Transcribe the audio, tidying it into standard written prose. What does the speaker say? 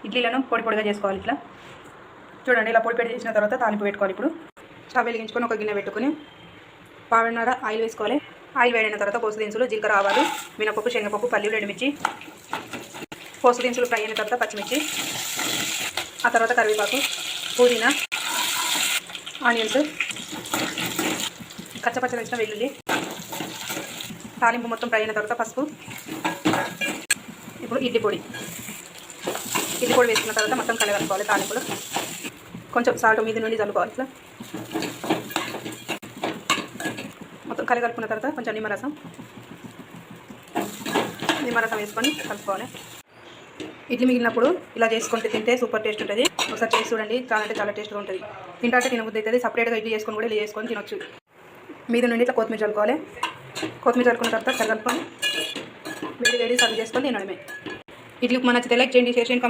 ఇడ్లీలను పొడి పొడిగా చేసుకోవాలి. ఇట్లా చూడండి, ఇలా పొడి పొడి చేసిన తర్వాత తాలింపు పెట్టుకోవాలి. ఇప్పుడు స్టవ్ వెలిగించుకొని ఒక గిన్నె పెట్టుకొని పావున్నర ఆయిల్ వేసుకోవాలి. ఆయిల్ వేడిన తర్వాత పోసు దినుసులు, జీలకర్ర, ఆవాలు, మినపప్పు, శనగపప్పు, పల్లీలు, ఎండుమిర్చి, పోసు దినుసులు ఫ్రై అయిన తర్వాత పచ్చిమిర్చి, ఆ తర్వాత కరివేపాకు, పుదీనా, ఆనియన్స్, కచ్చపచ్చ వేసిన వెల్లుల్లి, తాలింపు మొత్తం ఫ్రై అయిన తర్వాత పసుపు. ఇప్పుడు ఇడ్లీ పొడి వేసుకున్న తర్వాత మొత్తం కలగలుపుకోవాలి. తాలింపులో కొంచెం సాల్ట్ మీద నుండి చల్లుకోవాలి. ఇట్లా మొత్తం కలగలుపుకున్న తర్వాత కొంచెం నిమ్మరసం వేసుకొని కలుపుకోవాలి. ఇడ్లీ మిగిలినప్పుడు ఇలా చేసుకుంటే తింటే సూపర్ టేస్ట్ ఉంటుంది. ఒకసారి చేసి చూడండి, చాలా టేస్ట్గా ఉంటుంది. తింటే తినబుద్ధి అవుతుంది. సపరేట్గా ఇడ్లీ చేసుకొని కూడా ఇలా చేసుకొని తినొచ్చు. మీద నుండి ఇట్లా కొత్తిమీర చల్లుకోవాలి. కొత్తిమీర చల్లుకున్న తర్వాత కలుపుకొని వేడి సర్వ్ చేసుకొని తినడమే. ఇడ్లీ ఉప్మా నచ్చితే లైక్ చేయండి, షేర్ చేయండి.